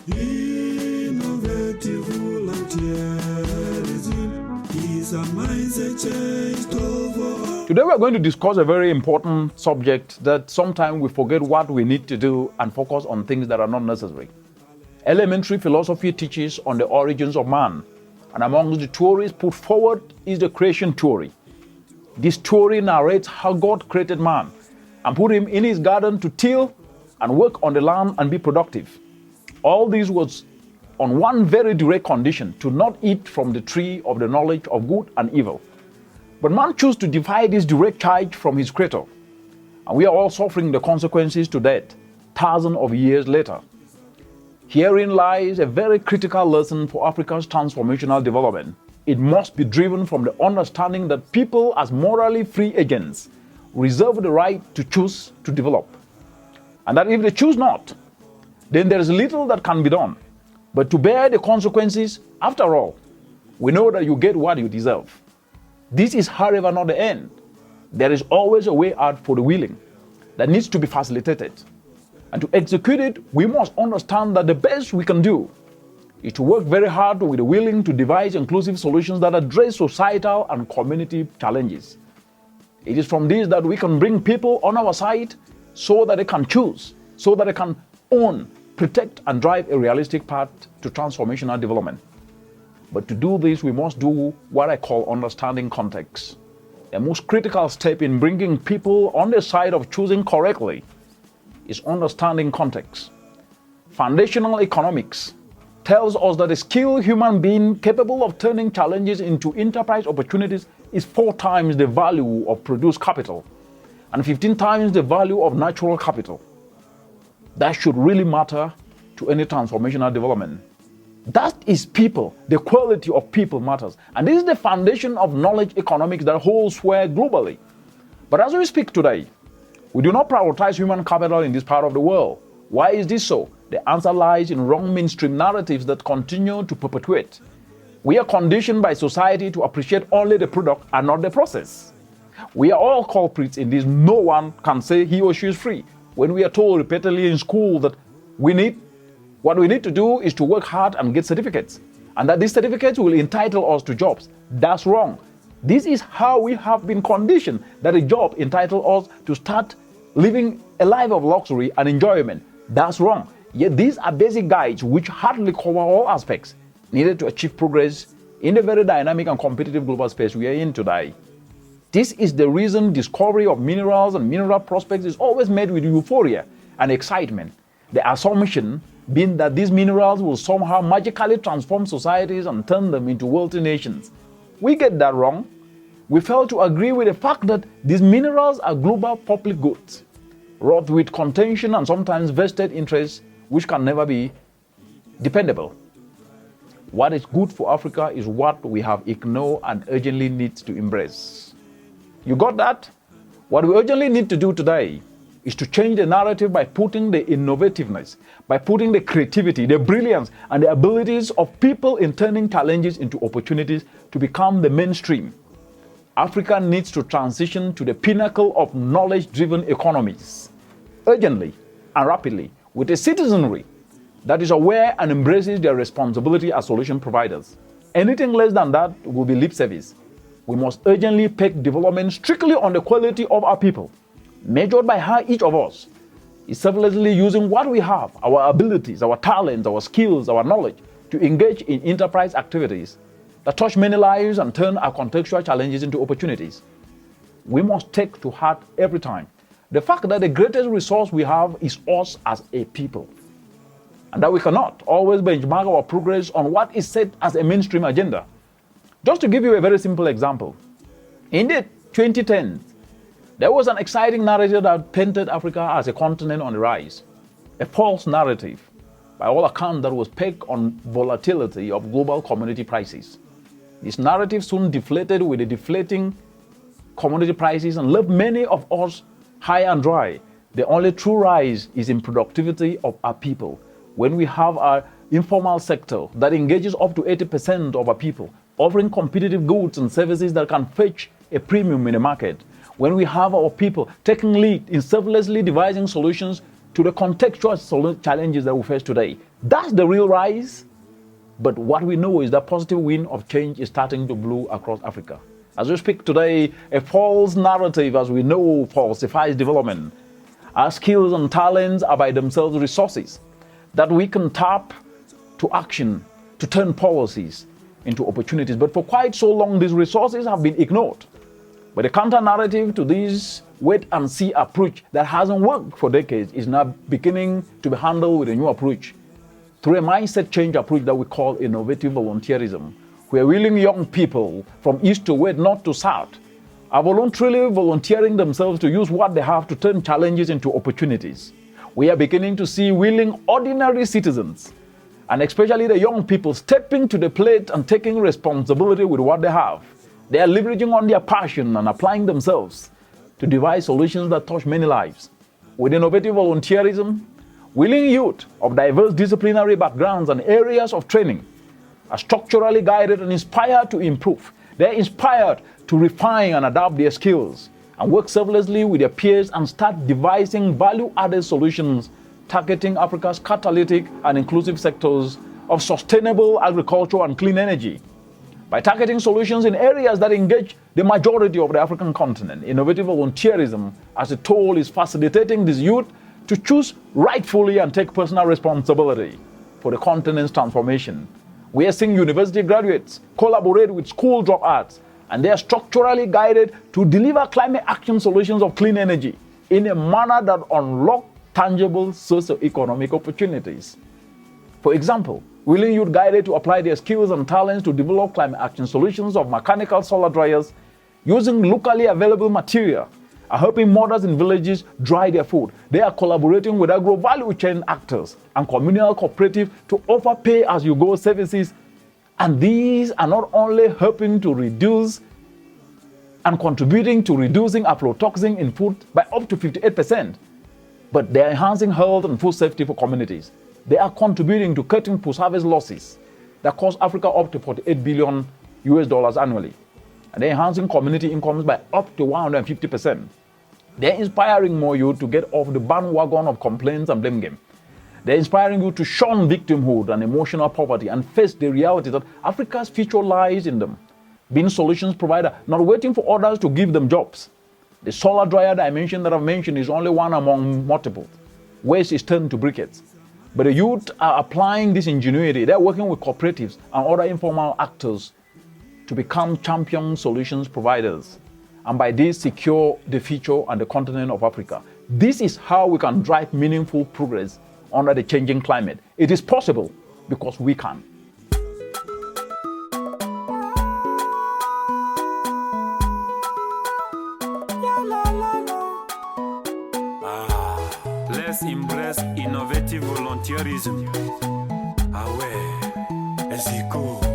Innovative volunteerism is a mindset change over. Today we are going to discuss a very important subject that sometimes we forget what we need to do and focus on things that are not necessary. Elementary philosophy teaches on the origins of man, and among the theories put forward is the creation theory. This theory narrates how God created man and put him in his garden to till and work on the land and be productive. All this was on one very direct condition: to not eat from the tree of the knowledge of good and evil. But man chose to defy this direct charge from his creator, and we are all suffering the consequences to that thousands of years later. Herein lies a very critical lesson for Africa's transformational development. It must be driven from the understanding that people, as morally free agents, reserve the right to choose to develop, and that if they choose not, then there is little that can be done but to bear the consequences. After all, we know that you get what you deserve. This is, however, not the end. There is always a way out for the willing that needs to be facilitated. And to execute it, we must understand that the best we can do is to work very hard with the willing to devise inclusive solutions that address societal and community challenges. It is from this that we can bring people on our side so that they can choose, so that they can own, protect, and drive a realistic path to transformational development. But to do this, we must do what I call understanding context. The most critical step in bringing people on the side of choosing correctly is understanding context. Foundational economics tells us that a skilled human being capable of turning challenges into enterprise opportunities is 4 times the value of produced capital and 15 times the value of natural capital. That should really matter to any transformational development. That is people. The quality of people matters. And this is the foundation of knowledge economics that holds sway globally. But as we speak today, we do not prioritize human capital in this part of the world. Why is this so? The answer lies in wrong mainstream narratives that continue to perpetuate. We are conditioned by society to appreciate only the product and not the process. We are all culprits in this. No one can say he or she is free. When we are told repeatedly in school that what we need to do is to work hard and get certificates, and that these certificates will entitle us to jobs. That's wrong. This is how we have been conditioned, that a job entitles us to start living a life of luxury and enjoyment. That's wrong. Yet these are basic guides which hardly cover all aspects needed to achieve progress in the very dynamic and competitive global space we are in today. This is the reason discovery of minerals and mineral prospects is always made with euphoria and excitement. The assumption being that these minerals will somehow magically transform societies and turn them into wealthy nations. We get that wrong. We fail to agree with the fact that these minerals are global public goods, wrought with contention and sometimes vested interests which can never be dependable. What is good for Africa is what we have ignored and urgently need to embrace. You got that? What we urgently need to do today is to change the narrative by putting the innovativeness, by putting the creativity, the brilliance, and the abilities of people in turning challenges into opportunities to become the mainstream. Africa needs to transition to the pinnacle of knowledge-driven economies, urgently and rapidly, with a citizenry that is aware and embraces their responsibility as solution providers. Anything less than that will be lip service. We must urgently peg development strictly on the quality of our people, measured by how each of us is selflessly using what we have, our abilities, our talents, our skills, our knowledge, to engage in enterprise activities that touch many lives and turn our contextual challenges into opportunities. We must take to heart every time the fact that the greatest resource we have is us as a people, and that we cannot always benchmark our progress on what is set as a mainstream agenda. Just to give you a very simple example, in the 2010s, there was an exciting narrative that painted Africa as a continent on the rise. A false narrative, by all accounts, that was pegged on volatility of global commodity prices. This narrative soon deflated with the deflating commodity prices and left many of us high and dry. The only true rise is in productivity of our people. When we have our informal sector that engages up to 80% of our people, offering competitive goods and services that can fetch a premium in the market. When we have our people taking lead in selflessly devising solutions to the contextual challenges that we face today. That's the real rise. But what we know is that positive wind of change is starting to blow across Africa. As we speak today, a false narrative, as we know, falsifies development. Our skills and talents are by themselves resources that we can tap to action, to turn policies into opportunities. But for quite so long, these resources have been ignored. But the counter-narrative to this wait-and-see approach that hasn't worked for decades is now beginning to be handled with a new approach, through a mindset change approach that we call innovative volunteerism, where willing young people from east to west, north to south, are voluntarily volunteering themselves to use what they have to turn challenges into opportunities. We are beginning to see willing ordinary citizens, and especially the young people, stepping to the plate and taking responsibility with what they have. They are leveraging on their passion and applying themselves to devise solutions that touch many lives. With innovative volunteerism, willing youth of diverse disciplinary backgrounds and areas of training are structurally guided and inspired to improve. They're inspired to refine and adapt their skills and work selflessly with their peers and start devising value-added solutions targeting Africa's catalytic and inclusive sectors of sustainable agriculture and clean energy. By targeting solutions in areas that engage the majority of the African continent, innovative volunteerism as a tool is facilitating these youth to choose rightfully and take personal responsibility for the continent's transformation. We are seeing university graduates collaborate with school dropouts, and they are structurally guided to deliver climate action solutions of clean energy in a manner that unlocks tangible socio-economic opportunities. For example, willing youth guided to apply their skills and talents to develop climate action solutions of mechanical solar dryers using locally available material are helping mothers in villages dry their food. They are collaborating with agro-value chain actors and communal cooperatives to offer pay-as-you-go services. And these are not only helping to reduce and contributing to reducing aflatoxin in food by up to 58%, but they are enhancing health and food safety for communities. They are contributing to cutting post-harvest losses that cost Africa up to $48 billion annually. And they're enhancing community incomes by up to 150%. They're inspiring more youth to get off the bandwagon of complaints and blame game. They're inspiring you to shun victimhood and emotional poverty and face the reality that Africa's future lies in them. Being solutions provider, not waiting for others to give them jobs. The solar dryer dimension that I've mentioned is only one among multiple. Waste is turned to briquettes. But the youth are applying this ingenuity. They're working with cooperatives and other informal actors to become champion solutions providers, and by this secure the future and the continent of Africa. This is how we can drive meaningful progress under the changing climate. It is possible because we can. Let's embrace innovative volunteerism. Ah ouais, ainsi court.